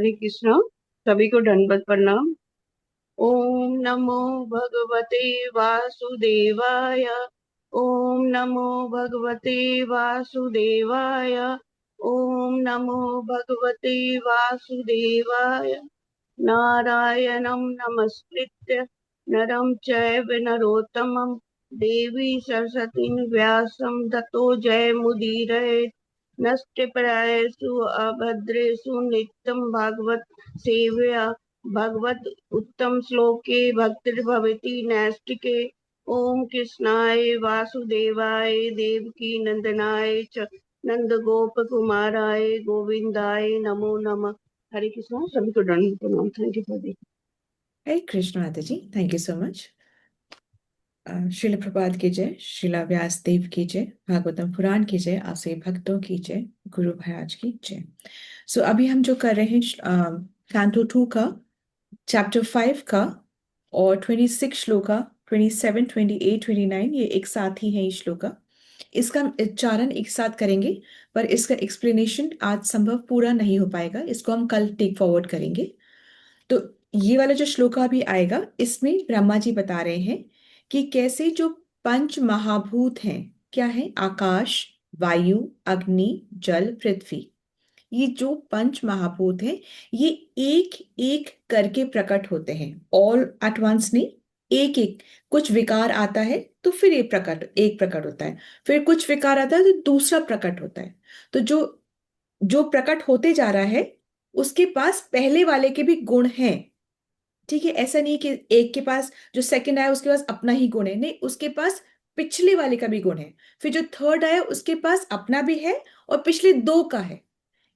हरे कृष्णा। सभी को दंडवत प्रणाम। ओम नमो भगवते वासुदेवाय। ओम नमो भगवते वासुदेवाय। ओम नमो भगवते वासुदेवाय। नारायणं नमस्कृत्य नरं चैव नरोत्तमं देवी सरस्वतीं व्यासं ततो जयमुदीरये। नष्टप्रायेषु अभद्रेषु नित्यं भागवत सेवया भगवत उत्तम श्लोके भक्तिर्भवति नैष्टिके। ओम कृष्णाय वासुदेवाय देवकी नंदनाय च नंद गोप कुमाराय गोविंदाय नमो नमः। हरे कृष्णा। सभी को दंड प्रणाम। Thank you for the. Hare Krishna माता जी, thank you so much. Srila Prabhat की जय, श्रीला व्यास देव की जय, भागवतम पुराण की जय, आसे भक्तों की जय, गुरु महाराज की जय। सो अभी हम जो कर रहे हैं कैंटो 2 का चैप्टर 5 का और 26 श्लोका 27, 28, 29 ये एक साथ ही है ये श्लोका। इसका हम उच्चारण एक साथ करेंगे, पर इसका एक्सप्लेनेशन आज संभव पूरा नहीं हो पाएगा, इसको हम कल टेक फॉरवर्ड करेंगे। तो ये वाला जो श्लोका अभी आएगा इसमें ब्रह्मा जी बता रहे हैं कि कैसे जो पंच महाभूत हैं, क्या है, आकाश, वायु, अग्नि, जल, पृथ्वी, ये जो पंच महाभूत हैं ये एक एक करके प्रकट होते हैं, ऑल एट वंस नहीं, एक एक। कुछ विकार आता है तो फिर एक प्रकट होता है, फिर कुछ विकार आता है तो दूसरा प्रकट होता है। तो जो जो प्रकट होते जा रहा है उसके पास पहले वाले के भी गुण हैं। ठीक है, ऐसा नहीं कि एक के पास जो सेकंड आया उसके पास अपना ही गुण है, नहीं, उसके पास पिछले वाले का भी गुण है, फिर जो थर्ड आया उसके पास अपना भी है और पिछले दो का है।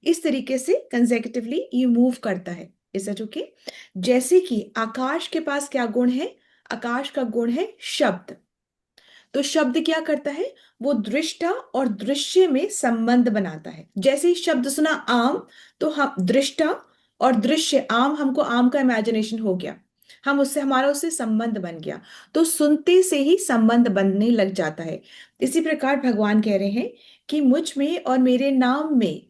इस तरीके से कंसेक्यूटिवली ये मूव करता है। Is that okay? जैसे कि आकाश के पास क्या गुण है, आकाश का गुण है शब्द। तो शब्द क्या करता है, वो दृष्टा और दृश्य में संबंध बनाता है। जैसे ही शब्द सुना आम, तो हम दृष्टा और दृश्य, आम हमको आम का इमेजिनेशन हो गया, हम उससे हमारा उससे संबंध बन गया, तो सुनते से ही संबंध बनने लग जाता है। इसी प्रकार भगवान कह रहे हैं कि मुझ में और मेरे नाम में,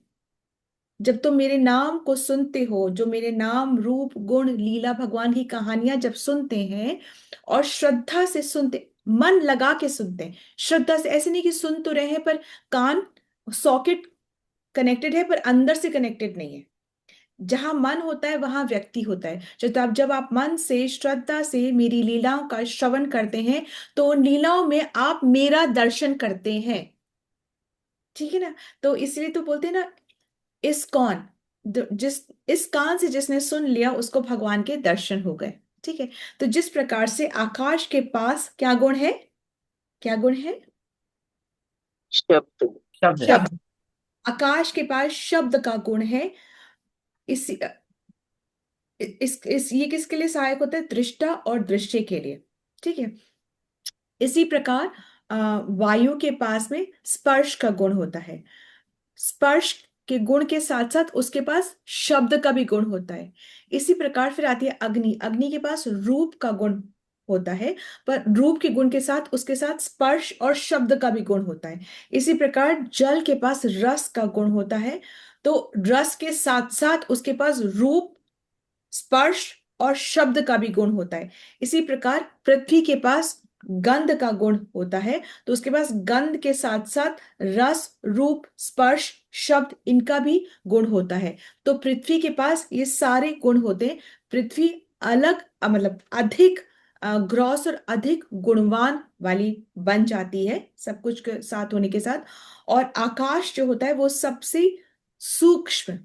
जब तुम मेरे नाम को सुनते हो, जो मेरे नाम रूप गुण लीला भगवान की कहानियां जब सुनते हैं और श्रद्धा से सुनते, मन लगा के सुनते हैं, श्रद्धा से, ऐसे नहीं कि सुन तो रहे हैं पर कान सॉकेट कनेक्टेड है पर अंदर से कनेक्टेड नहीं है। जहां मन होता है वहां व्यक्ति होता है। जब आप मन से श्रद्धा से मेरी लीलाओं का श्रवण करते हैं तो उन लीलाओं में आप मेरा दर्शन करते हैं। ठीक है ना? तो इसलिए तो बोलते हैं ना, इस कौन, जिस इस कान से जिसने सुन लिया उसको भगवान के दर्शन हो गए। ठीक है? तो जिस प्रकार से आकाश के पास क्या गुण है, क्या गुण है, शब्द। शब्द है। शब्द। आकाश के पास शब्द का गुण है। इस ये किसके लिए सहायक होता है, दृष्टा और दृश्य के लिए। ठीक है? इसी प्रकार वायु के पास में स्पर्श का गुण होता है। स्पर्श के गुण के साथ साथ उसके पास शब्द का भी गुण होता है। इसी प्रकार फिर आती है अग्नि, अग्नि के पास रूप का गुण होता है, पर रूप के गुण के साथ उसके साथ स्पर्श और शब्द का भी गुण होता है। इसी प्रकार जल के पास रस का गुण होता है, तो रस के साथ साथ उसके पास रूप, स्पर्श और शब्द का भी गुण होता है। इसी प्रकार पृथ्वी के पास गंध का गुण होता है, तो उसके पास गंध के साथ साथ रस, रूप, स्पर्श, शब्द, इनका भी गुण होता है। तो पृथ्वी के पास ये सारे गुण होते हैं। पृथ्वी अलग मतलब अधिक ग्रॉस और अधिक गुणवान वाली बन जाती है सब कुछ के साथ होने के साथ। और आकाश जो होता है वो सबसे सूक्ष्म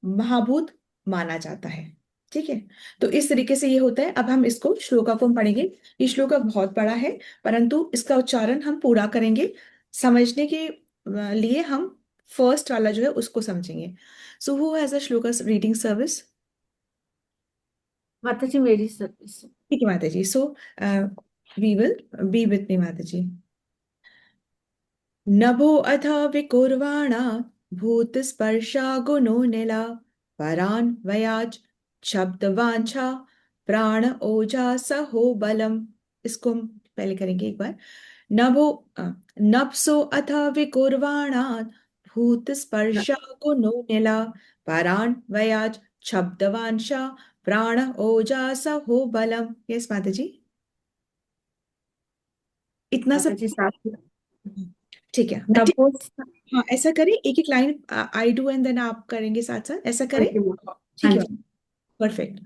महाभूत माना जाता है। ठीक है? तो इस तरीके से ये होता है। अब हम इसको श्लोका को हम पढ़ेंगे। ये श्लोका बहुत बड़ा है, परंतु इसका उच्चारण हम पूरा करेंगे। समझने के लिए हम फर्स्ट वाला जो है उसको समझेंगे। So who has a shloka reading service? माता जी मेरी सर्विस। ठीक है माता जी। So we will be with me माता जी। नभो अथ विकुर्वाणा भूत स्पर्शा गुणो निला परान वयाज शब्द वांछा प्राण ओजा सहो बलम। इसको हम पहले करेंगे एक बार। नभो नभसो अथ विकुर्वाणा भूत स्पर्शा गुणो निला परान वयाज शब्दवांशा प्राण ओजास हो बलम। यस माता जी, इतना माता सब। जी साथ में ठीक है, मैं नभो। हाँ ऐसा करें, एक एक line I do and then आप करेंगे साथ साथ, ऐसा करें। हाँ ठीक है, जी। परफेक्ट।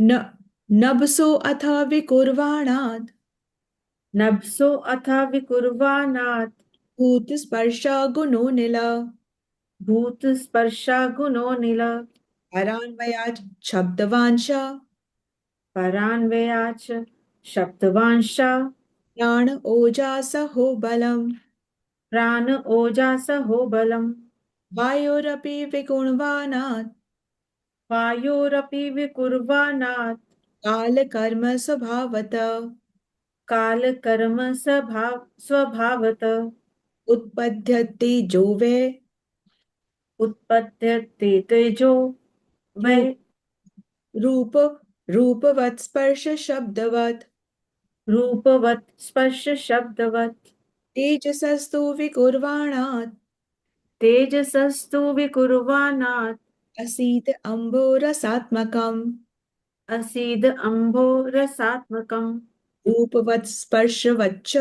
न नभसो अथ विकुर्वाणात् नभसो अथ विकुर्वाणात् भूत स्पर्श गुणो निल भूत स्पर्शा गुणो नील परान्वयात् शब्दवांश परान्वयाच शब्दवांशा प्राण ओजास हो बलम। प्राण ओजास हो बलम। वायोरपि विगुणवानात् वायोरपि विकुर्वाणात् काल कर्म स्वभावत काल कर्म स्वभावत उत्पद्यते जो वे उत्पद्यते तेजो वै रूप रूप रूपवत् स्पर्श शब्दवत् रूपवत् स्पर्श शब्दवत् तेजसस्तु विकुर्वाणात् तेजसस्तु विकुर्वाणात् असीत अम्भोरसात्मकम् असीद अम्भो रसात्मकम् रूपवत् स्पर्शवच्च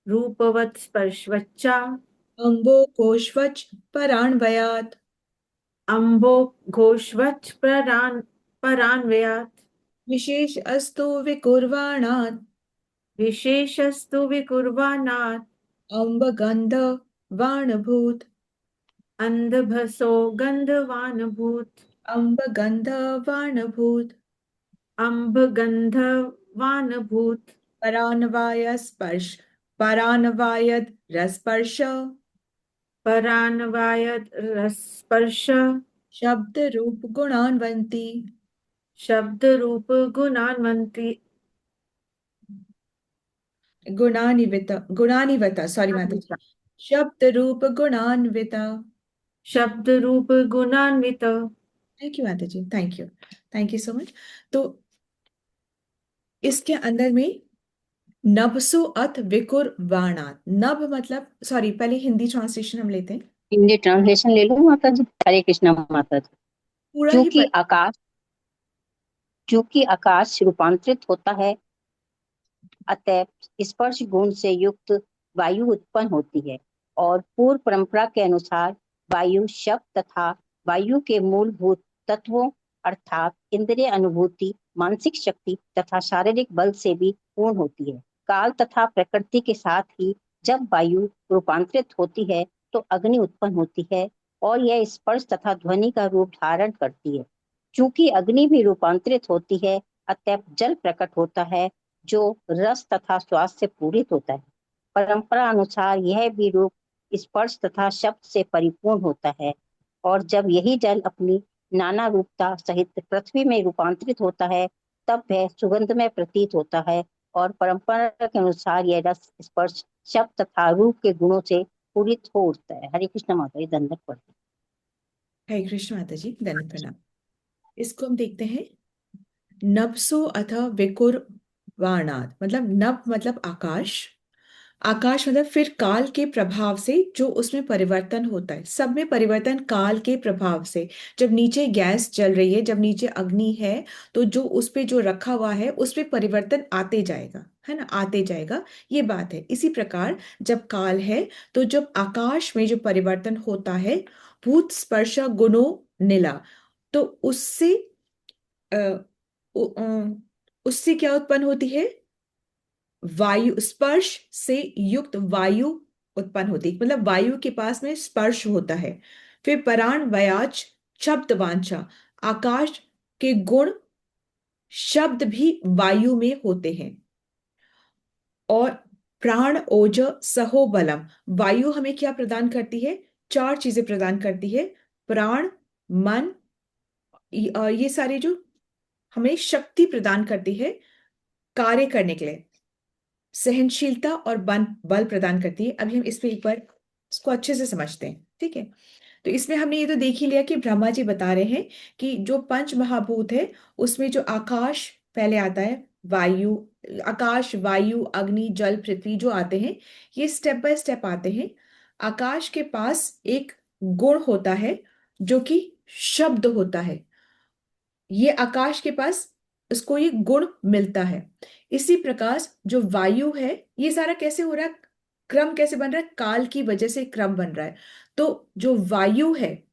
रूपवत् स्पर्शवच्चा अम्बो कोशवच् परान्वयात् अम्भो घोषवच् परान्वयात् विशेष अस्तु विकुर्वाणात् विशेषस्तु विकुर्वाणात् अम्ब गन्ध वाणभूत अन्धभसो गन्धवानभूत् अम्ब गन्ध वाणभूत अम्भ गन्धवानभूत् परान्वाय स्पर्श परान्वायद रसस्पर्श परान्वायत् रसस्पर्श शब्द रूप गुणान्वन्ति शब्दरूप गुणान्वन्ति गुणान्वित सॉरी माता जी, शब्द रूप गुणान्वित। शब्दरूप गुणान्वित। थैंक यू माता जी, थैंक यू सो मच। तो इसके अंदर में नभसु अथ विकुर वाणात, नभ मतलब, सॉरी पहले हिंदी ट्रांसलेशन हम लेते हैं। हिंदी ट्रांसलेशन ले लो माता जी। हरे कृष्णा माता जी। पूरा ही क्योंकि आकाश क्योंकि आकाश रूपांतरित होता है, अतः स्पर्श गुण से युक्त वायु उत्पन्न होती है, और पूर्व परंपरा के अनुसार वायु शब्द तथा वायु के मूलभूत तत्वों अर्थात इंद्रिय अनुभूति, मानसिक शक्ति तथा शारीरिक बल से भी पूर्ण होती है। काल तथा प्रकृति के साथ ही जब वायु रूपांतरित होती है तो अग्नि उत्पन्न होती है, और यह स्पर्श तथा ध्वनि का रूप धारण करती है। चूंकि अग्नि भी रूपांतरित होती है, अतः जल प्रकट होता है जो रस तथा स्वाद से पूरित होता है। परंपरा अनुसार यह भी रूप स्पर्श तथा शब्द से परिपूर्ण होता है, और जब यही जल अपनी नाना रूपता सहित पृथ्वी में रूपांतरित होता है तब वह सुगंधमय प्रतीत होता है, और परंपरा के अनुसार यह रस स्पर्श शब्द तथा रूप के गुणों से पूरित हो उठता है। हरे कृष्ण माता जी, दंडक पड़ती। हरे कृष्ण माता जी, दंड प्रणाम। इसको हम देखते हैं। नभसो अथ विकुर वाणात, मतलब नभ मतलब आकाश, आकाश मतलब फिर काल के प्रभाव से जो उसमें परिवर्तन होता है, सब में परिवर्तन काल के प्रभाव से। जब नीचे गैस जल रही है, जब नीचे अग्नि है, तो जो उस पे जो रखा हुआ है उस पे परिवर्तन आते जाएगा, है ना, आते जाएगा, ये बात है। इसी प्रकार जब काल है तो जब आकाश में जो परिवर्तन होता है, भूत स्पर्श गुणों नीला, तो उससे अ, उससे क्या उत्पन्न होती है, वायु, स्पर्श से युक्त वायु उत्पन्न होती है, मतलब वायु के पास में स्पर्श होता है। फिर पराण वयाच शब्द वांछा, आकाश के गुण शब्द भी वायु में होते हैं। और प्राण ओज सहो बलम, वायु हमें क्या प्रदान करती है, चार चीजें प्रदान करती है। प्राण, मन, ये सारे जो हमें शक्ति प्रदान करती है कार्य करने के लिए, सहनशीलता और बल प्रदान करती है। अभी हम इस पे एक बार इसको अच्छे से समझते हैं, ठीक है। तो इसमें हमने ये तो देख ही लिया कि ब्रह्मा जी बता रहे हैं कि जो पंच महाभूत है उसमें जो आकाश पहले आता है, वायु, आकाश वायु अग्नि जल पृथ्वी जो आते हैं, ये स्टेप बाय स्टेप आते हैं। आकाश के पास एक गुण होता है जो कि शब्द होता है। ये आकाश के पास इसको ये गुण मिलता है। इसी प्रकार जो वायु है, ये सारा कैसे हो रहा है, क्रम कैसे बन रहा है, काल की वजह से क्रम बन रहा है। तो जो वायु है,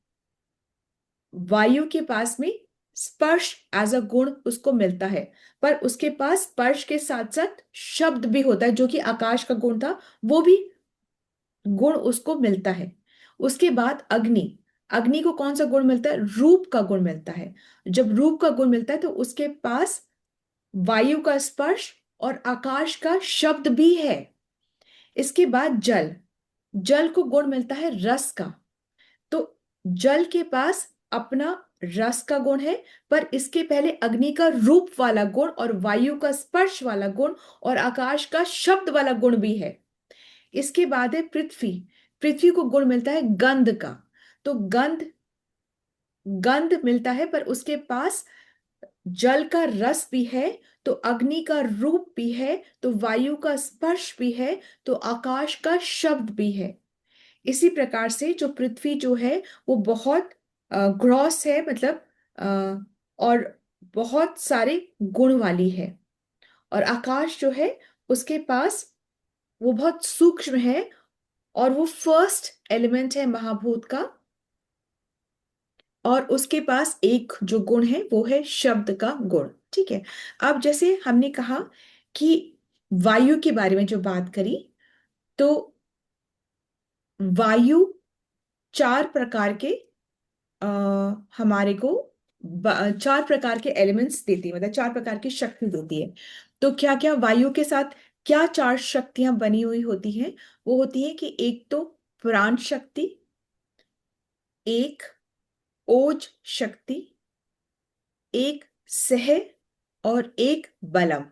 वायु के पास में स्पर्श एज अ गुण उसको मिलता है, पर उसके पास स्पर्श के साथ साथ शब्द भी होता है, जो कि आकाश का गुण था, वो भी गुण उसको मिलता है। उसके बाद अग्नि, अग्नि को कौन सा गुण मिलता है, रूप का गुण मिलता है। जब रूप का गुण मिलता है तो उसके पास वायु का स्पर्श और आकाश का शब्द भी है। इसके बाद जल, जल को गुण मिलता है रस का। तो जल के पास अपना रस का गुण है, पर इसके पहले अग्नि का रूप वाला गुण और वायु का स्पर्श वाला गुण और आकाश का शब्द वाला गुण भी है। इसके बाद है पृथ्वी, पृथ्वी को गुण मिलता है गंध का। तो गंध, गंध मिलता है, पर उसके पास जल का रस भी है, तो अग्नि का रूप भी है, तो वायु का स्पर्श भी है, तो आकाश का शब्द भी है। इसी प्रकार से जो पृथ्वी जो है वो बहुत ग्रॉस है, मतलब और बहुत सारे गुण वाली है। और आकाश जो है उसके पास वो बहुत सूक्ष्म है, और वो फर्स्ट एलिमेंट है महाभूत का। और उसके पास एक जो गुण है वो है शब्द का गुण। ठीक है। अब जैसे हमने कहा कि वायु के बारे में जो बात करी, तो वायु चार प्रकार के अ, हमारे को चार प्रकार के एलिमेंट्स देती है, मतलब चार प्रकार की शक्ति देती है। तो क्या क्या वायु के साथ क्या चार शक्तियां बनी हुई होती हैं, वो होती है कि एक तो प्राण शक्ति, एक ओज शक्ति, एक सह, और एक बलम।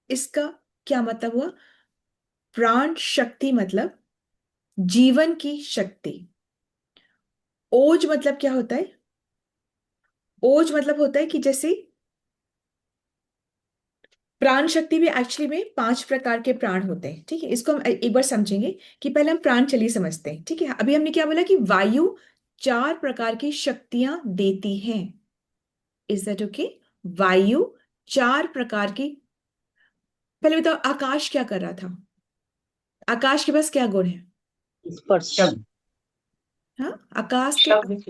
इसका क्या मतलब हुआ, प्राण शक्ति मतलब जीवन की शक्ति। ओज मतलब क्या होता है, ओज मतलब होता है कि जैसे प्राण शक्ति भी एक्चुअली में पांच प्रकार के प्राण होते हैं। ठीक है, इसको हम एक बार समझेंगे कि पहले हम प्राण चलिए समझते हैं। ठीक है, अभी हमने क्या बोला कि वायु चार प्रकार की शक्तियां देती हैं। Is that okay? वायु चार प्रकार की, पहले बताओ आकाश क्या कर रहा था, आकाश के पास क्या गुण है? स्पर्श, हाँ, आकाश के शब्द,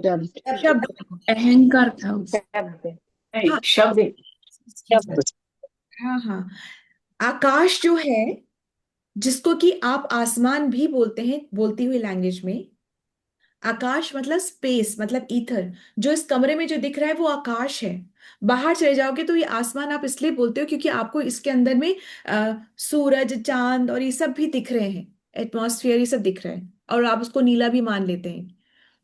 शब्द। अहंकार था उसका। शब्द, हाँ, शब्द, शब्द, हाँ हाँ। आकाश जो है, जिसको कि आप आसमान भी बोलते हैं बोलती हुई लैंग्वेज में, आकाश मतलब स्पेस, मतलब ईथर। जो इस कमरे में जो दिख रहा है वो आकाश है। बाहर चले जाओगे तो ये आसमान आप इसलिए बोलते हो क्योंकि आपको इसके अंदर में सूरज, चांद और ये सब भी दिख रहे हैं, एटमॉस्फेयर ये सब दिख रहा है, और आप उसको नीला भी मान लेते हैं।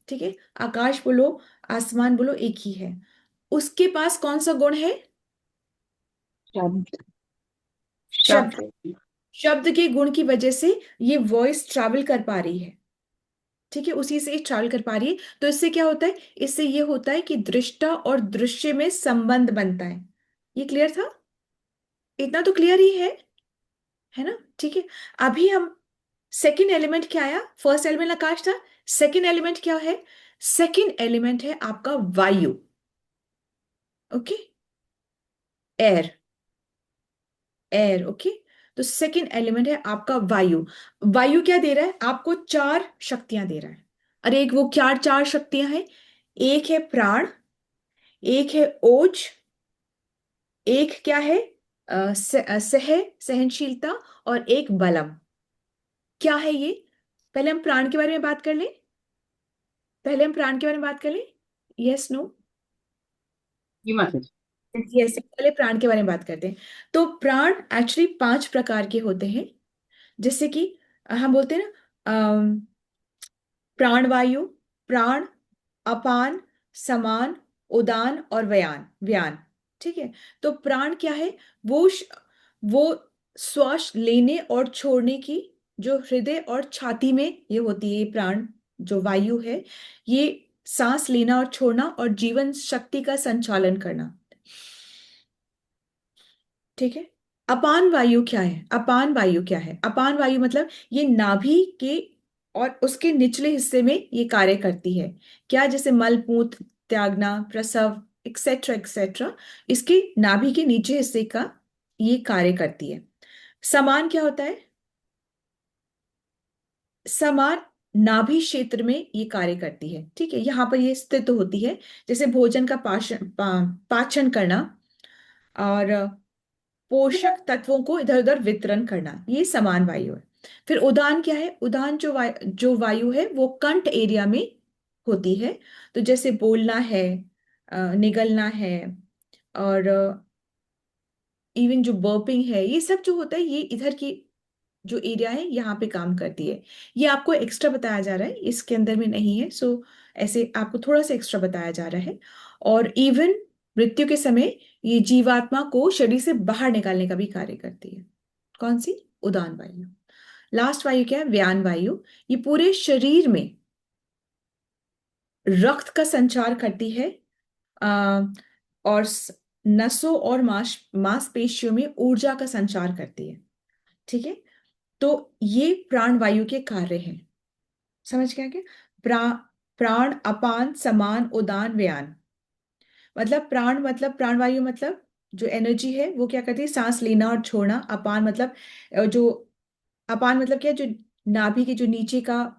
ठीक है, आकाश बोलो, आसमान बोलो, एक ही है। उसके पास कौन सा गुण है? शब्द, शब्द। शब्द, शब्द के गुण की वजह से ये वॉइस ट्रैवल कर पा रही है। ठीक है, उसी से ट्रैवल कर पा रही है। तो इससे क्या होता है, इससे ये होता है कि दृष्टा और दृश्य में संबंध बनता है। ये क्लियर था? इतना तो क्लियर ही है ना? ठीक है। अभी हम सेकंड एलिमेंट क्या आया, फर्स्ट एलिमेंट आकाश था, सेकंड एलिमेंट क्या है? सेकंड एलिमेंट है आपका वायु। Okay, air, air. ओके, तो सेकंड एलिमेंट है आपका वायु। वायु क्या दे रहा है आपको? चार शक्तियां दे रहा है। अरे एक वो क्या चार शक्तियां हैं, एक है प्राण, एक है ओज, एक क्या है सहनशीलता, और एक बलम। क्या है ये? पहले हम प्राण के बारे में बात कर लें, पहले हम प्राण के बारे में बात कर लें। Yes, no? यस, पहले प्राण के बारे में बात करते हैं। तो प्राण एक्चुअली पांच प्रकार के होते हैं। जैसे कि हम बोलते हैं ना, प्राणवायु, प्राण, अपान, समान, उदान और व्यान, व्यान। ठीक है, तो प्राण क्या है? वो श्वास लेने और छोड़ने की, जो हृदय और छाती में ये होती है, ये प्राण जो वायु है, ये सांस लेना और छोड़ना और जीवन शक्ति का संचालन करना। ठीक है। अपान वायु क्या है? अपान वायु क्या है? अपान वायु मतलब ये नाभि के और उसके निचले हिस्से में ये कार्य करती है। क्या? जैसे मल मूत्र त्यागना, प्रसव, एक्सेट्रा एक्सेट्रा, इसके नाभि के नीचे हिस्से का ये कार्य करती है। समान क्या होता है? समान नाभि क्षेत्र में ये कार्य करती है, ठीक है। यहाँ पर ये स्थित होती है, जैसे भोजन का पाचन करना और पोषक तत्वों को इधर उधर वितरण करना, ये समान वायु है। फिर उदान क्या है? उदान जो वायु है वो कंठ एरिया में होती है। तो जैसे बोलना है, निगलना है, और इवन जो बर्पिंग है, ये सब जो होता है ये इधर की जो एरिया है यहाँ पे काम करती है। ये आपको एक्स्ट्रा बताया जा रहा है, इसके अंदर में नहीं है, सो ऐसे आपको थोड़ा सा एक्स्ट्रा बताया जा रहा है। और इवन मृत्यु के समय ये जीवात्मा को शरीर से बाहर निकालने का भी कार्य करती है। कौन सी? उदान वायु। लास्ट वायु क्या है? व्यान वायु। ये पूरे शरीर में रक्त का संचार करती है, और नसों और मांसपेशियों में ऊर्जा का संचार करती है, ठीक है। तो ये प्राण वायु के कार्य हैं। समझ गया क्या? प्राण, अपान, समान, उदान, व्यान। मतलब प्राण मतलब प्राण वायु मतलब जो एनर्जी है वो क्या करती है? सांस लेना और छोड़ना। अपान मतलब जो अपान मतलब क्या? जो नाभि के जो नीचे का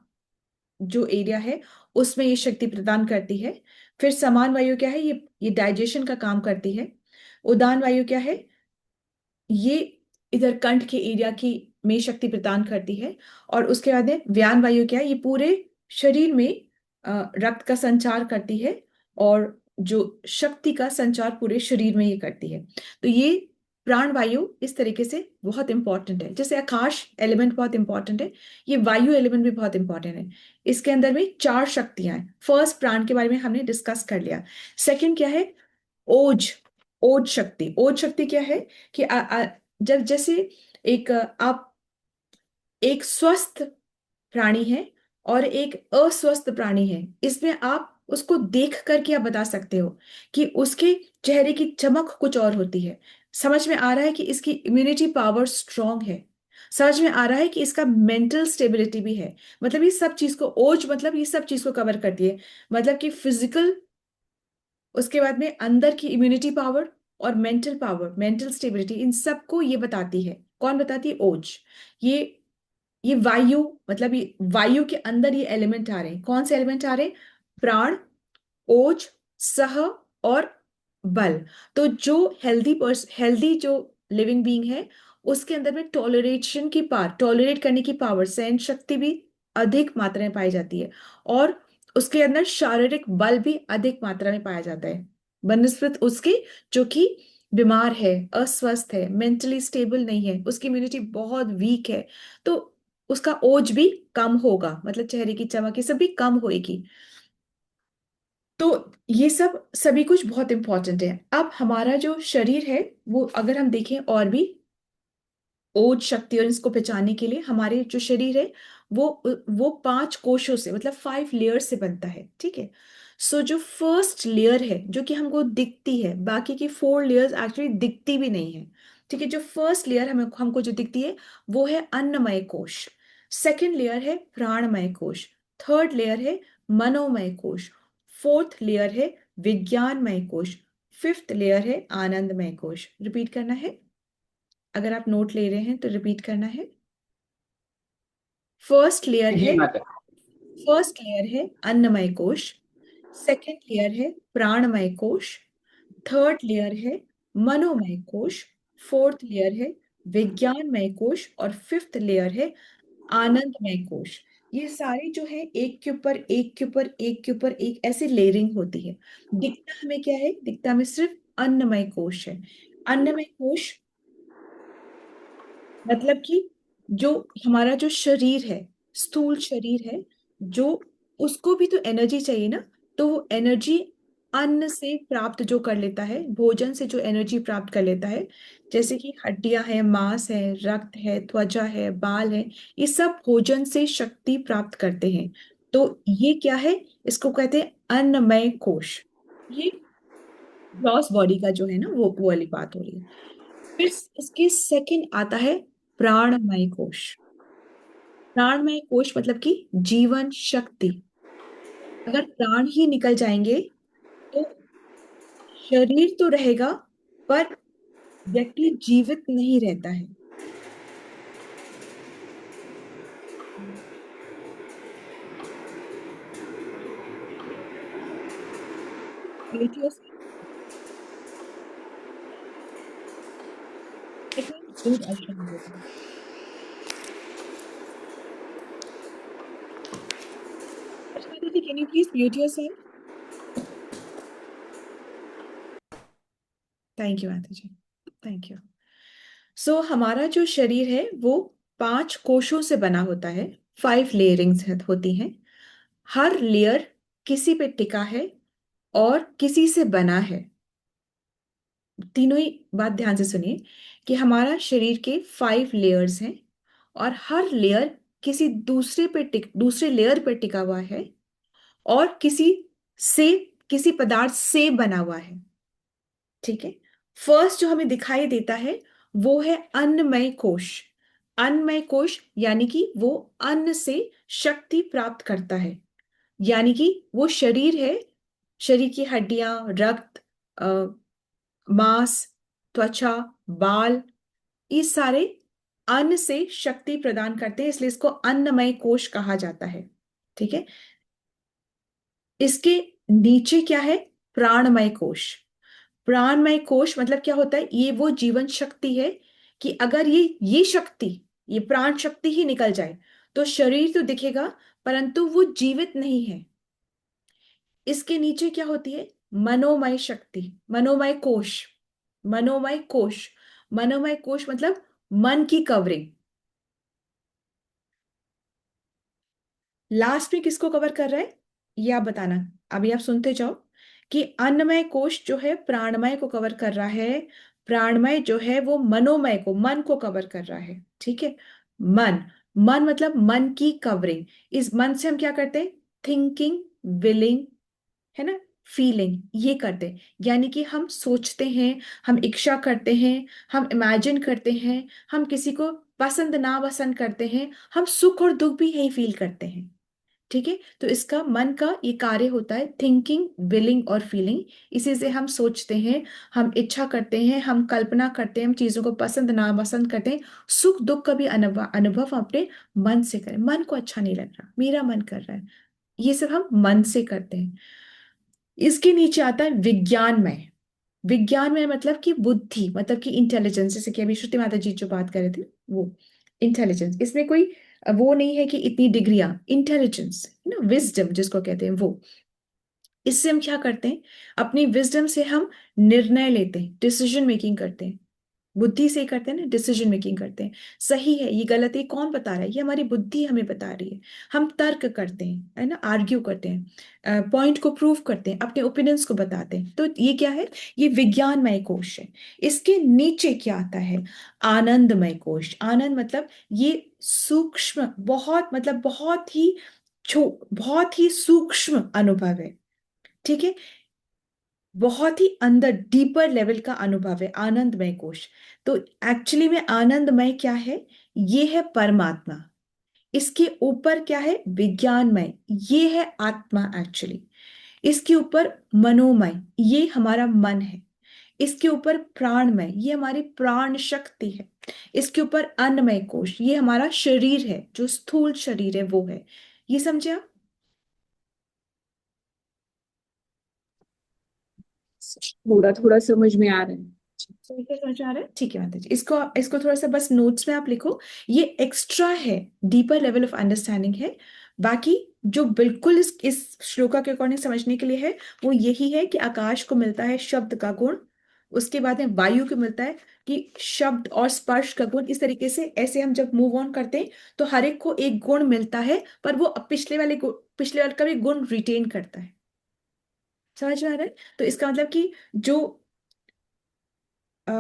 जो एरिया है उसमें ये शक्ति प्रदान करती है। फिर समान वायु क्या है? ये डाइजेशन का काम करती है। उदान वायु क्या है? ये इधर कंठ के एरिया की में शक्ति प्रदान करती है। और उसके बाद में व्यान वायु क्या है? ये पूरे शरीर में रक्त का संचार करती है, और जो शक्ति का संचार पूरे शरीर में ये करती है। तो ये प्राण वायु इस तरीके से बहुत इंपॉर्टेंट है। जैसे आकाश एलिमेंट बहुत इंपॉर्टेंट है, ये वायु एलिमेंट भी बहुत इंपॉर्टेंट है। इसके अंदर में 4 शक्तियां हैं। फर्स्ट, प्राण के बारे में हमने डिस्कस कर लिया। सेकंड क्या है? ओज। ओज शक्ति। ओज शक्ति क्या है? कि जब जैसे आप एक स्वस्थ प्राणी है और एक अस्वस्थ प्राणी है, इसमें आप उसको देख करके आप बता सकते हो कि उसके चेहरे की चमक कुछ और होती है। समझ में आ रहा है कि इसकी इम्यूनिटी पावर स्ट्रांग है। समझ में आ रहा है कि इसका मेंटल स्टेबिलिटी भी है। मतलब ये सब चीज को, ओज मतलब ये सब चीज को कवर करती है। मतलब कि फिजिकल, उसके बाद में अंदर की इम्यूनिटी पावर और मेंटल पावर, मेंटल स्टेबिलिटी, इन सबको ये बताती है। कौन बताती है? ओज। ये ये वायु, मतलब ये वायु के अंदर ये एलिमेंट आ रहे हैं। कौन से एलिमेंट आ रहे हैं? प्राण, ओज, सह और बल। तो जो हेल्दी जो लिविंग बीइंग है उसके अंदर में टॉलरेशन की पावर, टॉलरेट करने की पावर, सहन शक्ति भी अधिक मात्रा में पाई जाती है। और उसके अंदर शारीरिक बल भी अधिक मात्रा में पाया जाता है बनस्पत उसके जो कि बीमार है, अस्वस्थ है, मेंटली स्टेबल नहीं है, उसकी इम्यूनिटी बहुत वीक है, तो उसका ओज भी कम होगा। मतलब चेहरे की चमक ये सब भी कम होएगी। तो ये सब सभी कुछ बहुत इंपॉर्टेंट है। अब हमारा जो शरीर है वो अगर हम देखें और भी ओज शक्ति और इसको पहचानने के लिए, हमारे जो शरीर है वो 5 कोशों से, मतलब 5 लेयर से बनता है, ठीक है। सो जो फर्स्ट लेयर है जो कि हमको दिखती है, बाकी की 4 लेयर्स एक्चुअली दिखती भी नहीं है, ठीक है। जो फर्स्ट लेयर हमको जो दिखती है वो है अन्नमय कोश। सेकेंड लेयर है प्राणमय कोश। थर्ड लेयर है मनोमय कोश। फोर्थ लेयर है विज्ञानमय कोश। फिफ्थ लेयर है आनंदमय कोश। रिपीट करना है, अगर आप नोट ले रहे हैं तो रिपीट करना है। फर्स्ट लेयर जी है माता। फर्स्ट लेयर है अन्नमय कोश। सेकेंड लेयर है प्राणमय कोश। थर्ड लेयर है मनोमय कोश। फोर्थ लेयर है विज्ञानमय कोश। और फिफ्थ लेयर है आनंदमय कोश। ये सारे जो है एक के ऊपर एक के ऊपर एक के ऊपर एक ऐसे लेयरिंग होती है। दिखता हमें क्या है? दिखता हमें सिर्फ अन्नमय कोश है। अन्नमय कोश मतलब कि जो हमारा जो शरीर है, स्थूल शरीर है, जो उसको भी तो एनर्जी चाहिए ना। तो वो एनर्जी अन्न से प्राप्त जो कर लेता है, भोजन से जो एनर्जी प्राप्त कर लेता है, जैसे कि हड्डियां हैं, मांस है, रक्त है, त्वचा है, बाल है, ये सब भोजन से शक्ति प्राप्त करते हैं। तो ये क्या है? इसको कहते हैं अन्नमय कोश। ये ग्रॉस बॉडी का जो है ना वो वाली बात हो रही है। फिर इसके सेकंड आता है प्राणमय कोश। प्राणमय कोश मतलब कि जीवन शक्ति। अगर प्राण ही निकल जाएंगे शरीर तो रहेगा पर व्यक्ति जीवित नहीं रहता है। Mute yourself. I can't mute Aisha Nandita. Aisha Nandita, can you please mute yourself? Thank you माता जी, थैंक यू। सो हमारा जो शरीर है वो 5 कोशों से बना होता है, 5 लेयरिंग्स होती हैं। हर लेयर किसी पे टिका है और किसी से बना है। तीनों ही बात ध्यान से सुनिए कि हमारा शरीर के 5 लेयर्स हैं और हर लेयर किसी दूसरे लेयर पे टिका हुआ है और से किसी पदार्थ से बना हुआ है। ठीक है। फर्स्ट जो हमें दिखाई देता है वो है अन्नमय कोश। अन्नमय कोश यानी कि वो अन्न से शक्ति प्राप्त करता है, यानी कि वो शरीर है। शरीर की हड्डियां, रक्त, मांस, त्वचा, बाल, ये सारे अन्न से शक्ति प्रदान करते हैं, इसलिए इसको अन्नमय कोश कहा जाता है। ठीक है। इसके नीचे क्या है? प्राणमय कोश। प्राणमय कोश मतलब क्या होता है? ये वो जीवन शक्ति है कि अगर ये शक्ति, ये प्राण शक्ति ही निकल जाए तो शरीर तो दिखेगा परंतु वो जीवित नहीं है। इसके नीचे क्या होती है? मनोमय शक्ति, मनोमय कोश। मनोमय कोश, मनोमय कोश मतलब मन की कवरिंग। लास्ट में किसको कवर कर रहा है ये आप बताना। अभी आप सुनते जाओ कि अन्नमय कोश जो है प्राणमय को कवर कर रहा है, प्राणमय जो है वो मनोमय को, मन को कवर कर रहा है। ठीक है। मन, मन मतलब मन की कवरिंग। इस मन से हम क्या करते हैं? थिंकिंग, विलिंग, है ना, फीलिंग, ये करते हैं। यानी कि हम सोचते हैं, हम इच्छा करते हैं, हम इमेजिन करते हैं, हम किसी को पसंद ना पसंद करते हैं, हम सुख और दुख भी यही फील करते हैं। ठीक है। तो इसका मन का ये कार्य होता है थिंकिंग, विलिंग और फीलिंग। इसी से हम सोचते हैं, हम इच्छा करते हैं, हम कल्पना करते हैं, हम चीजों को पसंद नापसंद करते हैं। सुख दुख का भी अनुभव अनुभव हम अपने मन से करें। मन को अच्छा नहीं लग रहा, मेरा मन कर रहा है, ये सब हम मन से करते हैं। इसके नीचे आता है विज्ञानमय। विज्ञानमय मतलब कि बुद्धि, मतलब कि इंटेलिजेंस, जैसे कि अभी श्रुति माता जी जो बात कर रहे थे वो इंटेलिजेंस। इसमें कोई वो नहीं है कि इतनी डिग्रियां, इंटेलिजेंस ना, विजडम जिसको कहते हैं वो। इससे हम क्या करते हैं? अपनी विजडम से हम निर्णय लेते हैं, डिसीजन मेकिंग करते हैं। बुद्धि से ही करते हैं ना, डिसीजन मेकिंग करते हैं। सही है, ये गलत है, कौन बता रहा है? ये हमारी बुद्धि हमें बता रही है। हम तर्क करते हैं, है ना, आर्ग्यू करते हैं, पॉइंट को प्रूव करते हैं, अपने ओपिनियंस को बताते हैं। तो ये क्या है? ये विज्ञानमय कोश है। इसके नीचे क्या आता है? आनंदमय कोश। आनंद मतलब ये सूक्ष्म, बहुत मतलब बहुत ही सूक्ष्म अनुभव है। ठीक है। बहुत ही अंदर, डीपर लेवल का अनुभव है आनंदमय कोश। तो एक्चुअली में आनंदमय क्या है? ये है परमात्मा। इसके ऊपर क्या है? विज्ञानमय, ये है आत्मा एक्चुअली। इसके ऊपर मनोमय, ये हमारा मन है। इसके ऊपर प्राणमय, ये हमारी प्राण शक्ति है। इसके ऊपर अन्नमय कोश, ये हमारा शरीर है, जो स्थूल शरीर है वो है। ये समझे आप? थोड़ा थोड़ा समझ में आ रहा है। समझ में आ रहा है? ठीक है माता जी, इसको इसको थोड़ा सा बस नोट्स में आप लिखो। ये एक्स्ट्रा है, डीपर लेवल ऑफ अंडरस्टैंडिंग है। बाकी जो बिल्कुल इस श्लोका के अकॉर्डिंग समझने के लिए है वो यही है कि आकाश को मिलता है शब्द का गुण, उसके बाद में वायु को मिलता है कि शब्द और स्पर्श का गुण। इस तरीके से ऐसे हम जब मूव ऑन करते हैं तो हर एक को एक गुण मिलता है, पर वो पिछले वाले का भी गुण रिटेन करता है। समझ में आ रहा है? तो इसका मतलब कि जो अ,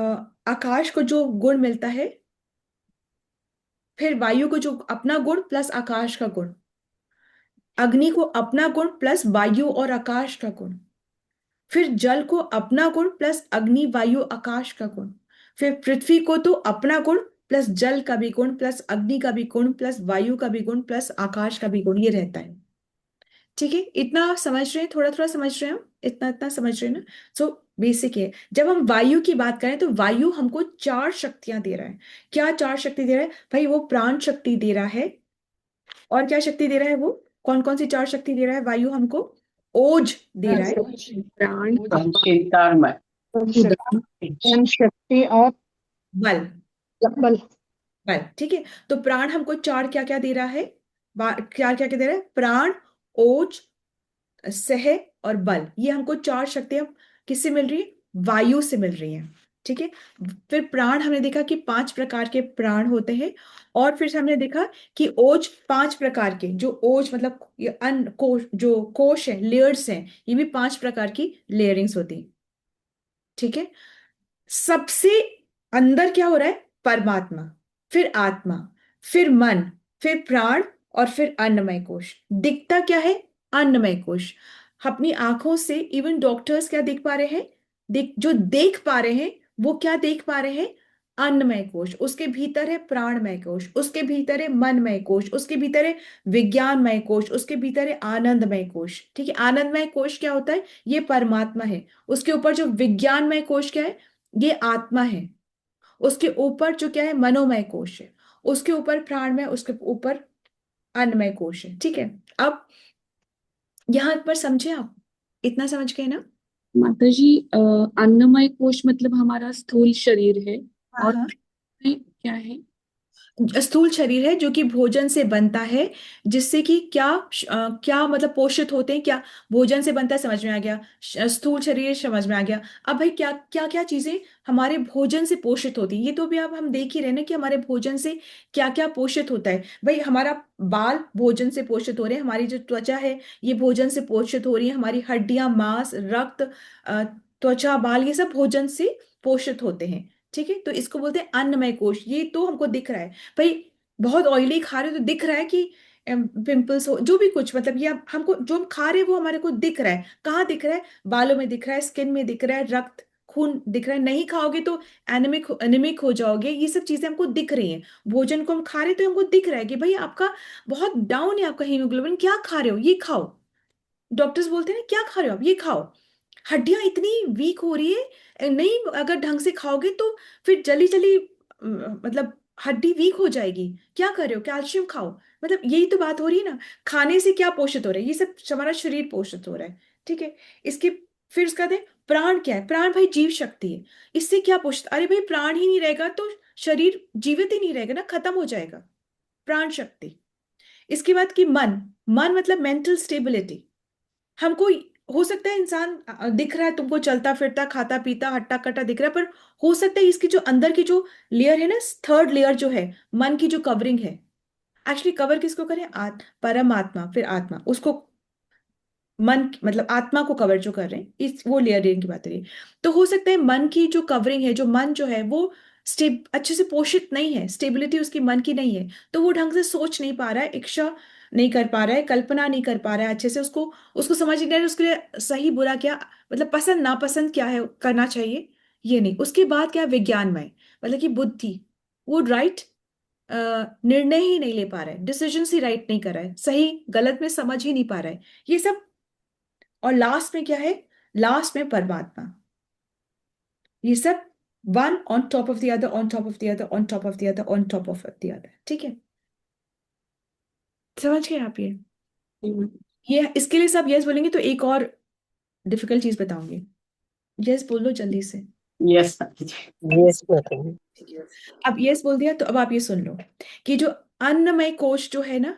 आकाश को जो गुण मिलता है, फिर वायु को जो अपना गुण प्लस आकाश का गुण, अग्नि को अपना गुण प्लस वायु और आकाश का गुण, फिर जल को अपना गुण प्लस अग्नि वायु आकाश का गुण, फिर पृथ्वी को तो अपना गुण प्लस जल का भी गुण प्लस अग्नि का भी गुण प्लस वायु का भी गुण प्लस आकाश का भी गुण, ये रहता है। ठीक है, इतना समझ रहे हैं, थोड़ा थोड़ा समझ रहे हैं हम, इतना इतना समझ रहे हैं ना। सो बेसिक है। जब हम वायु की बात करें तो वायु हमको 4 शक्तियां दे रहा है। क्या 4 शक्ति दे रहा है भाई? वो प्राण शक्ति दे रहा है। और क्या शक्ति दे रहा है वो? कौन कौन सी 4 शक्ति दे रहा है वायु हमको? ओज दे रहा है, प्राण, संचितामय उदान, ज्ञान शक्ति और बल। बल। बल, ठीक है। तो प्राण हमको 4 क्या क्या दे रहा है? क्या क्या क्या दे रहा है? प्राण, ओज, सह और बल। ये हमको 4 शक्तियां किससे मिल रही है? वायु से मिल रही हैं। ठीक है। फिर प्राण हमने देखा कि 5 प्रकार के प्राण होते हैं। और फिर हमने देखा कि ओज 5 प्रकार के, जो ओज मतलब ये अन्न कोश, जो कोश है, लेयर्स हैं, ये भी 5 प्रकार की लेयरिंग्स होती हैं। ठीक है। सबसे अंदर क्या हो रहा है? परमात्मा, फिर आत्मा, फिर मन, फिर प्राण, और फिर अन्नमय कोश। दिखता क्या है? अन्नमय कोश। अपनी आंखों से इवन डॉक्टर्स क्या देख पा रहे हैं? जो देख पा रहे हैं वो क्या देख पा रहे हैं? अन्नमय कोश। उसके भीतर है प्राणमय कोश, उसके भीतर है मनमय कोश, उसके भीतर है विज्ञानमय कोश, उसके भीतर है आनंदमय कोश। ठीक है। आनंदमय कोश क्या होता है? ये परमात्मा है। उसके ऊपर जो विज्ञानमय कोश क्या है? ये आत्मा है। उसके ऊपर जो क्या है? मनोमय कोश है। उसके ऊपर प्राणमय, उसके ऊपर अन्नमय कोश है। ठीक है। अब यहां पर समझे आप? इतना समझ गए ना? माता जी, अन्नमय कोश मतलब हमारा स्थूल शरीर है। हाँ और हाँ। में क्या है? स्थूल शरीर है जो कि भोजन से बनता है, जिससे कि क्या क्या मतलब पोषित होते हैं क्या? भोजन से बनता है, समझ में आ गया। स्थूल शरीर समझ में आ गया। अब भाई क्या क्या क्या चीजें हमारे भोजन से पोषित होती हैं? ये तो भी अब हम देख ही रहे हैं ना कि हमारे भोजन से क्या क्या पोषित होता है। भाई हमारा बाल भोजन से पोषित हो रहे हैं, हमारी जो त्वचा है ये भोजन से पोषित हो रही है, हमारी हड्डियां, मांस, रक्त, त्वचा, बाल, ये सब भोजन से पोषित होते हैं। ठीक है। तो इसको बोलते हैं अन्नमय कोश। ये तो हमको दिख रहा है भाई। बहुत ऑयली खा रहे हो तो दिख रहा है कि पिंपल्स हो, जो भी कुछ मतलब ये हमको जो हम खा रहे हैं वो हमारे को दिख रहा है। कहाँ दिख रहा है? बालों में दिख रहा है, स्किन में दिख रहा है, रक्त खून दिख रहा है। नहीं खाओगे तो एनिमिक हो जाओगे। ये सब चीजें हमको दिख रही हैं। भोजन को हम खा रहे हैं तो हमको दिख रहा है कि भाई आपका बहुत डाउन है, आपका हीमोग्लोबिन। क्या खा रहे हो? ये खाओ। डॉक्टर्स बोलते हैं ना, क्या खा रहे हो आप? ये खाओ। हड्डियां इतनी वीक हो रही है, नहीं अगर ढंग से खाओगे तो फिर जली जली मतलब हड्डी वीक हो जाएगी। क्या कर रहे हो? कैल्शियम खाओ। मतलब यही तो बात हो रही है ना। खाने से क्या पोषित हो रहा है? ये सब हमारा शरीर पोषित हो रहा है। ठीक है। इसके फिर उसका दे प्राण क्या है? प्राण भाई जीव शक्ति है। इससे क्या पोषित? अरे भाई प्राण ही नहीं रहेगा तो शरीर जीवित ही नहीं रहेगा ना, खत्म हो जाएगा। प्राण शक्ति। इसके बाद की मन। मन मतलब मेंटल स्टेबिलिटी। हमको हो सकता है इंसान दिख रहा है तुमको, चलता फिरता, खाता पीता, हट्टा कट्टा दिख रहा है, पर हो सकता है इसकी जो अंदर की जो लेयर है ना, थर्ड लेयर जो है, मन की जो कवरिंग है, एक्चुअली कवर किसको करें? परमात्मा, फिर आत्मा, उसको मन मतलब आत्मा को कवर जो कर रहे हैं, इस वो लेयरिंग की बात हो रही है। तो हो सकता है मन की जो कवरिंग है, जो मन जो है वो अच्छे से पोषित नहीं है, स्टेबिलिटी उसकी मन की नहीं है, तो वो ढंग से सोच नहीं पा रहा है, इच्छा नहीं कर पा रहा है, कल्पना नहीं कर पा रहा है अच्छे से। उसको उसको समझ नहीं आ रहा है उसके लिए सही बुरा क्या, मतलब पसंद नापसंद क्या है, करना चाहिए ये नहीं। उसके बाद क्या? विज्ञानमय, मतलब कि बुद्धि। वो राइट निर्णय ही नहीं ले पा रहा है, डिसीजन ही राइट नहीं कर रहा है, सही गलत में समझ ही नहीं पा रहा है, ये सब। और लास्ट में क्या है? लास्ट में परमात्मा। ये सब one on top of the other, on top of the other, on top of the other, on top of the other. ठीक है। समझ गए आप? ये इसके लिए सब यस बोलेंगे तो एक और डिफिकल्ट चीज बताऊंगी। यस बोल लो जल्दी से। यस यस बताइए। अब यस बोल दिया तो अब आप ये सुन लो कि जो अन्नमय कोश जो है ना,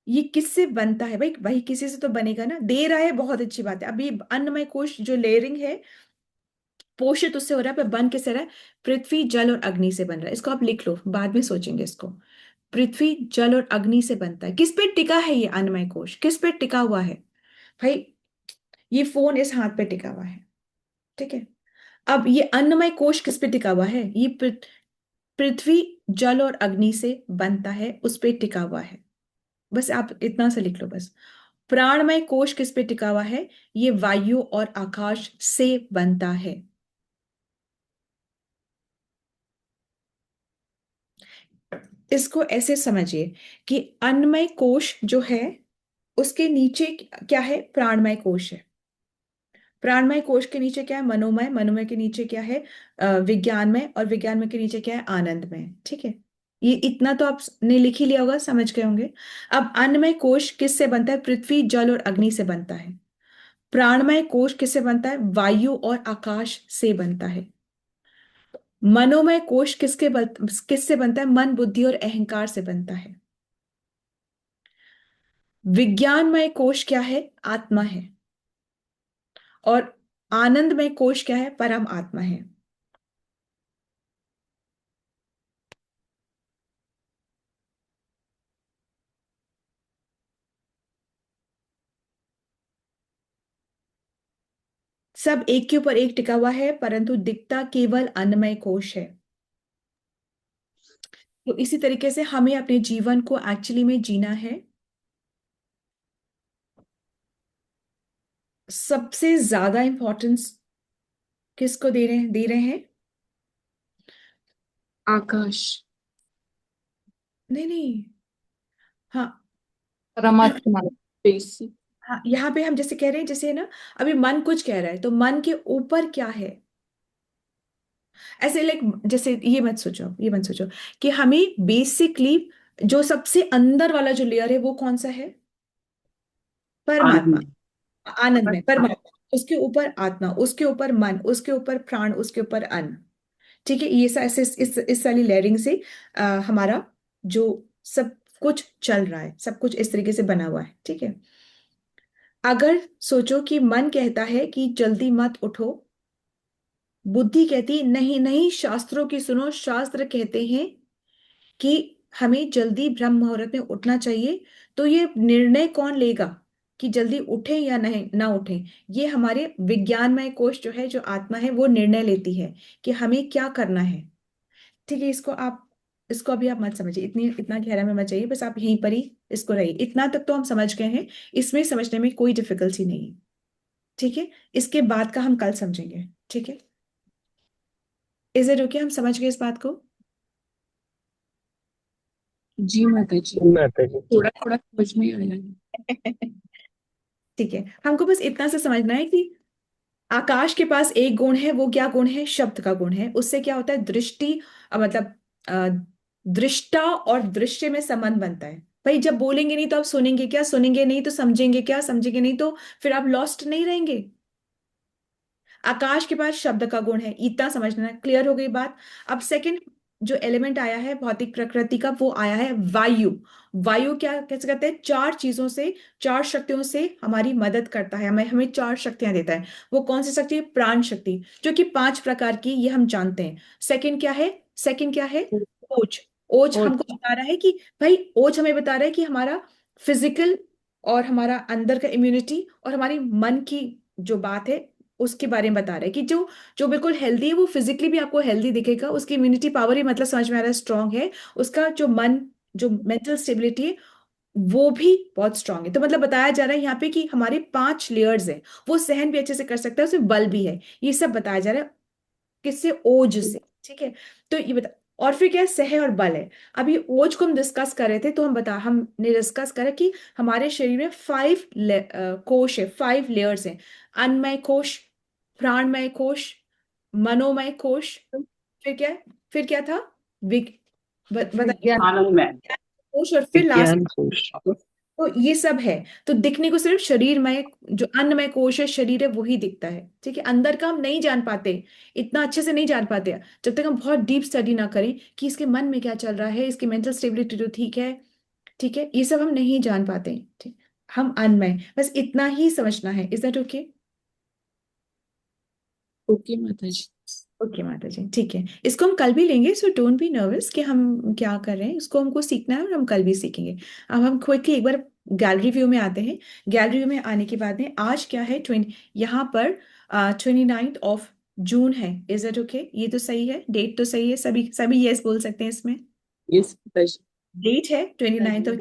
ये किससे बनता है? भाई भाई किसी से तो बनेगा ना। दे रहा है, बहुत अच्छी बात है। अब ये अन्नमय कोश जो लेयरिंग है, पोषित उससे हो रहा है, पर बन किससे रहा है? पृथ्वी, जल और अग्नि से बन रहा है। इसको आप लिख लो, बाद में सोचेंगे इसको। पृथ्वी, जल और अग्नि से बनता है। किस पे टिका है ये अन्नमय कोश? किस पे टिका हुआ है भाई? ये फोन इस हाथ पे टिका हुआ है। ठीक है। अब ये अन्नमय कोश किस पे टिका हुआ है? ये पृथ्वी, जल और अग्नि से बनता है, उस पे टिका हुआ है। बस आप इतना सा लिख लो बस। प्राणमय कोश किस पे टिका हुआ है? ये वायु और आकाश से बनता है। इसको ऐसे समझिए कि अन्नमय कोश जो है उसके नीचे क्या है? प्राणमय कोश है। प्राणमय कोश के नीचे क्या है? मनोमय। मनोमय के नीचे क्या है? विज्ञानमय। और विज्ञानमय के नीचे क्या है? आनंदमय। ठीक है, ये इतना तो आपने लिख ही लिया होगा, समझ गए होंगे। अब अन्नमय कोश किससे बनता है? पृथ्वी, जल और अग्नि से बनता है। प्राणमय कोश किससे बनता है? वायु और आकाश से बनता है। मनोमय कोश किससे बनता है? मन, बुद्धि और अहंकार से बनता है। विज्ञानमय कोश क्या है? आत्मा है। और आनंदमय कोश क्या है? परम आत्मा है। सब एक के ऊपर एक टिका हुआ है, परंतु दिखता केवल अन्नमय कोश है। तो इसी तरीके से हमें अपने जीवन को एक्चुअली में जीना है। सबसे ज्यादा इंपॉर्टेंस किसको दे रहे हैं? आकाश। नहीं नहीं, हाँ परमात्मा। बेसिक। हाँ, यहाँ पे हम जैसे कह रहे हैं, जैसे ना अभी मन कुछ कह रहा है, तो मन के ऊपर क्या है? ऐसे लाइक जैसे ये मत सोचो कि हमें बेसिकली जो सबसे अंदर वाला जो लेयर है वो कौन सा है? परमात्मा। आनंद। आनंद में परमात्मा, उसके ऊपर आत्मा, उसके ऊपर मन, उसके ऊपर प्राण, उसके ऊपर अन्न। ठीक है, ये सा ऐसे इस वाली लेयरिंग से हमारा जो सब कुछ चल रहा है, सब कुछ इस तरीके से बना हुआ है। ठीक है, अगर सोचो कि मन कहता है कि जल्दी मत उठो, बुद्धि कहती नहीं नहीं शास्त्रों की सुनो, शास्त्र कहते हैं कि हमें जल्दी ब्रह्म मुहूर्त में उठना चाहिए, तो ये निर्णय कौन लेगा कि जल्दी उठे या नहीं ना उठे? ये हमारे विज्ञानमय कोश जो है, जो आत्मा है, वो निर्णय लेती है कि हमें क्या करना है। ठीक है, इसको अभी आप मत समझिए, इतना गहरा में मत जाइए, बस आप यहीं पर ही इसको रहिए। इतना तक तो हम समझ गए हैं, इसमें समझने में कोई डिफिकल्टी नहीं है। ठीक है, इसके बाद का हम कल समझेंगे। ठीक है, इज इट ओके? हम समझ गए इस बात को? जी माता जी, माता जी। थोड़ा थोड़ा समझ में आया है। ठीक है, हमको बस इतना से समझना है कि आकाश के पास एक गुण है, वो क्या गुण है? शब्द का गुण है। उससे क्या होता है? दृष्टि, मतलब अ, दृष्टा और दृश्य में संबंध बनता है। भाई जब बोलेंगे नहीं तो आप सुनेंगे क्या? सुनेंगे नहीं तो समझेंगे क्या? समझेंगे नहीं तो फिर आप लॉस्ट नहीं रहेंगे। आकाश के पास शब्द का गुण है, इतना समझना है। क्लियर हो गई बात? अब सेकंड जो एलिमेंट आया है भौतिक प्रकृति का, वो आया है वायु। वायु क्या कैसे कहते हैं? चार चीजों से, चार शक्तियों से हमारी मदद करता है, हमें हमें चार शक्तियां देता है। वो कौन सी शक्ति है? प्राण शक्ति, जो कि 5 प्रकार की, ये हम जानते हैं। सेकंड क्या है? सेकंड क्या है? ओज। ओज हमको बता रहा है कि भाई, ओज हमें बता रहा है कि हमारा फिजिकल और हमारा अंदर का इम्यूनिटी और हमारी मन की जो बात है उसके बारे में बता रहा है कि जो जो बिल्कुल हेल्दी है वो फिजिकली भी आपको हेल्दी दिखेगा, उसकी इम्यूनिटी पावर ही मतलब समझ में आ रहा है स्ट्रांग है, उसका जो मन, जो मेंटल स्टेबिलिटी है वो भी बहुत स्ट्रांग है। तो मतलब बताया जा रहा है यहाँ पे कि हमारे 5 लेयर्स हैं, वो सहन भी अच्छे से कर सकता है, उसमें बल भी है। ये सब बताया जा रहा है किससे? ओज से। ठीक है, तो ये बता, और फिर क्या है? सह और बल है। अभी ओज को हम डिस्कस कर रहे थे, तो हमने डिस्कस करा कि हमारे शरीर में 5 कोश है, 5 लेयर्स हैं। अन्नमय कोश, प्राणमय कोश, मनोमय कोश, फिर क्या है? फिर क्या था? विग बताइए। विज्ञान आनंद में। कोश, और फिर लास्ट। विज्ञान कोश। तो ये सब है। तो दिखने को सिर्फ शरीरमय, जो अन्नमय कोश है, शरीर है, वही दिखता है। ठीक है, अंदर का हम नहीं जान पाते, इतना अच्छे से नहीं जान पाते जब तक हम बहुत डीप स्टडी ना करें कि इसके मन में क्या चल रहा है, इसकी मेंटल स्टेबिलिटी तो ठीक है। ठीक है, ये सब हम नहीं जान पाते। ठीक, हम अन्नमय, बस इतना ही समझना है। Is that okay? ओके माता जी। ओके माता जी, ठीक है, इसको हम कल भी लेंगे, सो डोंट बी नर्वस कि हम क्या कर रहे हैं। इसको हमको सीखना है और हम कल भी सीखेंगे। अब हम क्विकली एक बार गैलरी व्यू में आते हैं। गैलरी व्यू में आने के बाद में आज क्या है? 20, यहाँ पर 29 जून है। Is it okay? ये तो सही है, डेट तो सही है, सभी सभी यस बोल सकते हैं इसमें। यस माता जी। डेट है 29।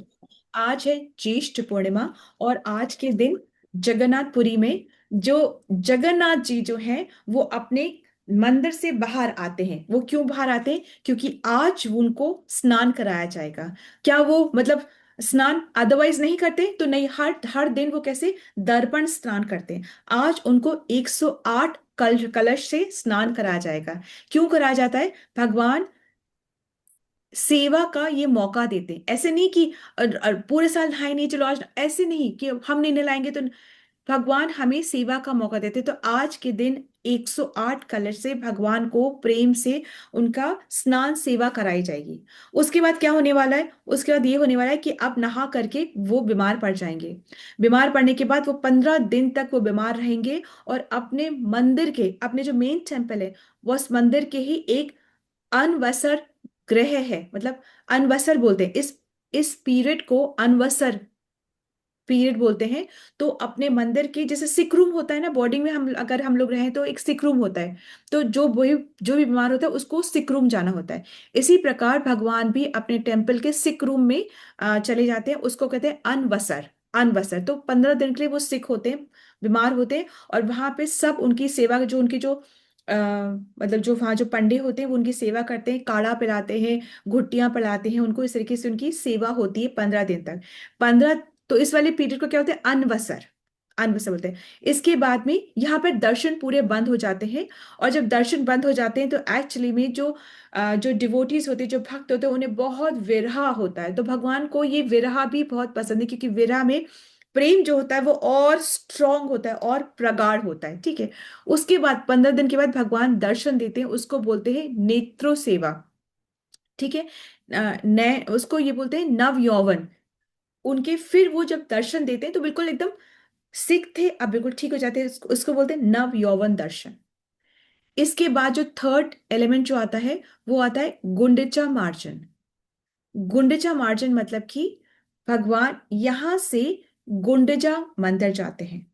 आज है ज्येष्ठ पूर्णिमा, और आज के दिन जगन्नाथपुरी में जो जगन्नाथ जी जो हैं वो अपने मंदिर से बाहर आते हैं। वो क्यों बाहर आते हैं? क्योंकि आज उनको स्नान कराया जाएगा। क्या वो मतलब स्नान अदरवाइज नहीं करते तो नहीं, हर हर दिन वो कैसे दर्पण स्नान करते हैं। आज उनको 108 कलश से स्नान कराया जाएगा। क्यों कराया जाता है? भगवान सेवा का ये मौका देते हैं। ऐसे नहीं कि पूरे साल नहाए नहीं, चलो आज, ऐसे नहीं कि हम नहीं नहलाएंगे तो। भगवान हमें सेवा का मौका देते, तो आज के दिन 108 कलश से भगवान को प्रेम से उनका स्नान सेवा कराई जाएगी। उसके बाद क्या होने वाला है? उसके बाद ये होने वाला है कि अब नहा करके वो बीमार पड़ जाएंगे। बीमार पड़ने के बाद वो 15 दिन तक वो बीमार रहेंगे, और अपने मंदिर के, अपने जो मेन टेम्पल है, वो उस मंदिर के ही एक अनवसर ग्रह है, मतलब अनवसर बोलते हैं इस पीरियड को, अनवसर पीरियड बोलते हैं। तो अपने मंदिर के, जैसे सिक रूम होता है ना बॉडी में, हम अगर हम लोग रहें तो एक सिक रूम होता है, तो जो भी बीमार होता है उसको सिक रूम जाना होता है। इसी प्रकार भगवान भी अपने टेम्पल के सिक रूम में चले जाते हैं, उसको कहते हैं अनवसर। अनवसर तो 15 दिन के लिए वो सिक होते हैं, बीमार होते हैं, और वहां पे सब उनकी सेवा, जो उनकी जो मतलब जो वहाँ जो पंडे होते हैं वो उनकी सेवा करते हैं, काढ़ा पिलाते हैं, घुट्टियां पिलाते हैं उनको। इस तरीके से उनकी सेवा होती है 15 दिन तक। 15, तो इस वाले पीरियड को क्या होते हैं? अनवसर। अनवसर बोलते हैं। इसके बाद में यहाँ पर दर्शन पूरे बंद हो जाते हैं, और जब दर्शन बंद हो जाते हैं तो एक्चुअली में जो डिवोटीज होते हैं, जो भक्त होते हैं, उन्हें बहुत विरह होता है। तो भगवान को ये विरह भी बहुत पसंद है, क्योंकि विरह में प्रेम जो होता है वो और स्ट्रांग होता है और प्रगाढ़ होता है। ठीक है। उसके बाद 15 दिन के बाद भगवान दर्शन देते हैं, उसको बोलते हैं नेत्रो सेवा। ठीक है। नए उसको ये बोलते हैं नव यौवन। उनके फिर वो जब दर्शन देते हैं तो बिल्कुल एकदम सिक थे, अब बिल्कुल ठीक हो जाते हैं, उसको बोलते हैं नव यौवन दर्शन। इसके बाद जो थर्ड एलिमेंट जो आता है वो आता है गुंडिचा मार्जन। गुंडिचा मार्जन मतलब कि भगवान यहां से गुंडिचा मंदिर जाते हैं।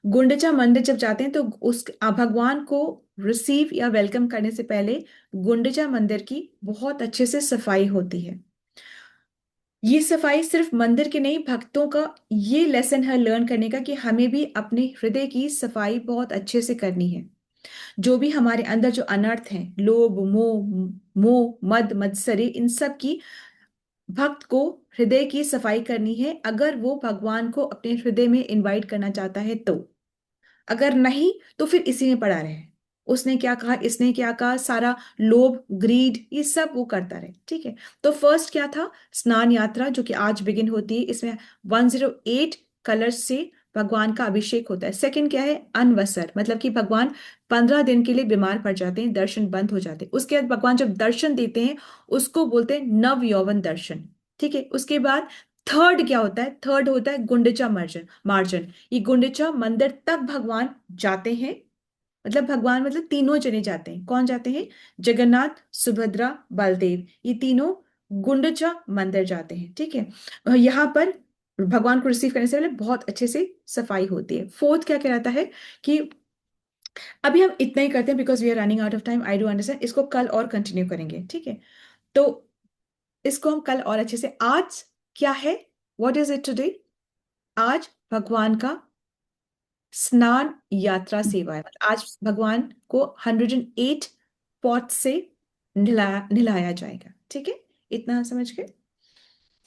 गुंडिचा मंदिर जब जाते हैं तो उस भगवान को रिसीव या वेलकम करने से पहले गुंडिचा मंदिर की बहुत अच्छे से सफाई होती है। ये सफाई सिर्फ मंदिर के नहीं, भक्तों का ये लेसन है लर्न करने का कि हमें भी अपने हृदय की सफाई बहुत अच्छे से करनी है। जो भी हमारे अंदर जो अनर्थ हैं, लोभ, मोह, मद, मत्सरी, इन सब की भक्त को हृदय की सफाई करनी है, अगर वो भगवान को अपने हृदय में इनवाइट करना चाहता है तो। अगर नहीं तो फिर इसी में पड़ा रहे, उसने क्या कहा, इसने क्या कहा, सारा लोभ, ग्रीड, ये सब वो करता रहे। ठीक है। तो फर्स्ट क्या था? स्नान यात्रा, जो कि आज बिगिन होती है। इसमें 108 कलश से भगवान का अभिषेक होता है। सेकंड क्या है? अनवसर, मतलब कि भगवान 15 दिन के लिए बीमार पड़ जाते हैं, दर्शन बंद हो जाते हैं। उसके बाद भगवान जब दर्शन देते हैं उसको बोलते हैं नव यौवन दर्शन। ठीक है। उसके बाद थर्ड क्या होता है? थर्ड होता है गुंडिचा मार्जन। मार्जन, ये गुंडिचा मंदिर तक भगवान जाते हैं, मतलब भगवान मतलब तीनों जने जाते हैं। कौन जाते हैं? जगन्नाथ, सुभद्रा, बलदेव, ये तीनों गुंडिचा मंदिर जाते हैं। ठीक है। यहाँ पर भगवान को रिसीव करने से पहले बहुत अच्छे से सफाई होती है। फोर्थ क्या कहलाता है कि अभी हम इतना ही करते हैं because we are running out of time, I do understand, इसको कल और कंटिन्यू करेंगे। ठीक है। तो इसको हम कल और अच्छे से, आज क्या है, व्हाट इज इट टुडे? आज भगवान का स्नान यात्रा सेवा है। आज भगवान को 108 पॉट से नहलाया जाएगा। ठीक है। इतना समझ गए?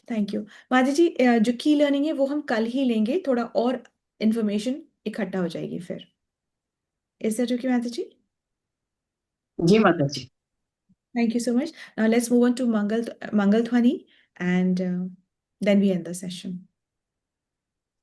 थैंक यू माता जी। जो की लर्निंग है वो हम कल ही लेंगे, थोड़ा और इंफॉर्मेशन इकट्ठा हो जाएगी फिर। इज दैट ओके माता जी? जी माता जी। Thank you so much. Now let's move on to Mangal Dhwani, and then we end the session.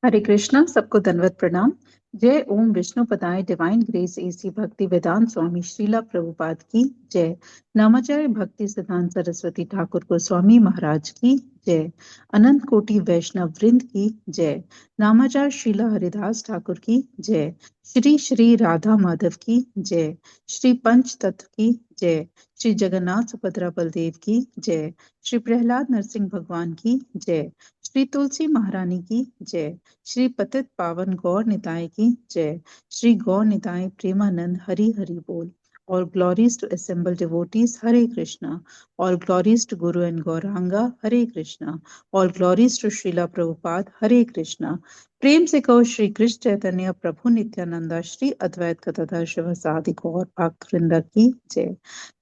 हरे कृष्णा, सबको दंडवत प्रणाम। जय ओम विष्णु पदाय डिवाइन ग्रेस एसी भक्ति वेदांत स्वामी श्रीला प्रभुपाद की जय। नामाचार्य भक्ति सिद्धांत सरस्वती ठाकुर गोस्वामी महाराज की जय। अनंत कोटि वैष्णव वृंद की जय। नामाचार्य श्रीला हरिदास ठाकुर की जय। श्री श्री राधा माधव की जय। श्री पंच तत्व की जय। श्री जगन्नाथ सुभद्रा बलदेव की जय। श्री प्रहलाद नरसिंह भगवान की जय। श्री तुलसी महारानी की जय। श्री पतित पावन गौर निताय की जय। श्री गौर निताय प्रेमानंद हरि हरि बोल। All glories to assembled devotees, Hare Krishna. All glories to Guru and Gauranga, Hare Krishna. All glories to Srila Prabhupada, Hare Krishna. प्रेम से कहो श्री कृष्ण चैतन्य प्रभु नित्यानंदा श्री अद्वैत गदाधर शिवासादि गौर भक्तवृंद की जय।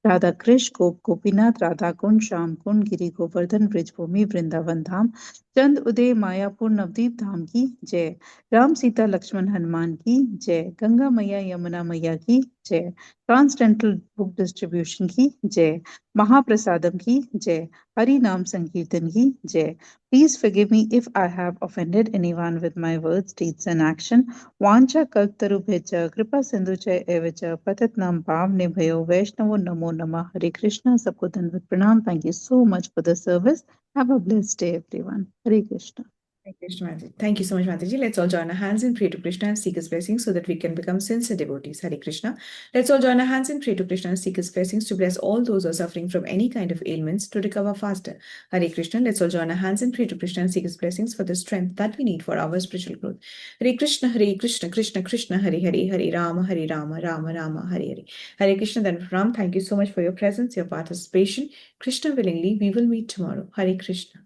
राधा कृष्ण गोप गोपीनाथ राधा कुंड श्याम कुंड गिरी गोवर्धन ब्रिजभूमि वृंदावन धाम चंद उदय मायापुर नवदीप धाम की जय। राम सीता लक्ष्मण हनुमान की जय। गंगा मैया यमुना मैया की जय। ट्रांसडेंटल बुक डिस्ट्रीब्यूशन की जय। महाप्रसादम की जय। हरि नाम संकीर्तन की जय। Please forgive me if I have offended anyone with my words, deeds, and action. Vancha kalptarubhyacha kripa sindhucha evacha patatnam pavnebhayo vaishnavo namo namah. Hare Krishna. Sabko dandavat pranam. Thank you so much for the service. Have a blessed day, everyone. Hare Krishna. Hare Krishna, Mataji. Thank you so much, Mataji. Let's all join our hands in pray to Krishna and seek his blessings so that we can become sincere devotees. Hare Krishna. Let's all join our hands in pray to Krishna and seek his blessings to bless all those who are suffering from any kind of ailments to recover faster. Hare Krishna. Let's all join our hands in pray to Krishna and seek his blessings for the strength that we need for our spiritual growth. Hare Krishna, Krishna Krishna, Hare Hare, Hare Rama, Rama Rama, Hare Hare. Hare Krishna, then Ram, thank you so much for your presence, your participation. Krishna willingly, we will meet tomorrow. Hare Krishna.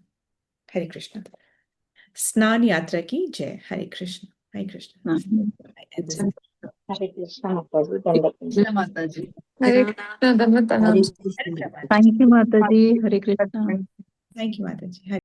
Hare Krishna. स्नान यात्रा की जय। हरे कृष्ण, हरे कृष्ण। हरे कृष्ण माताजी, दंडवत जय माता जी। हरे कृष्ण, धन्यवाद प्रणाम। Thank you, Mataji. Hare Krishna. Thank you माता जी।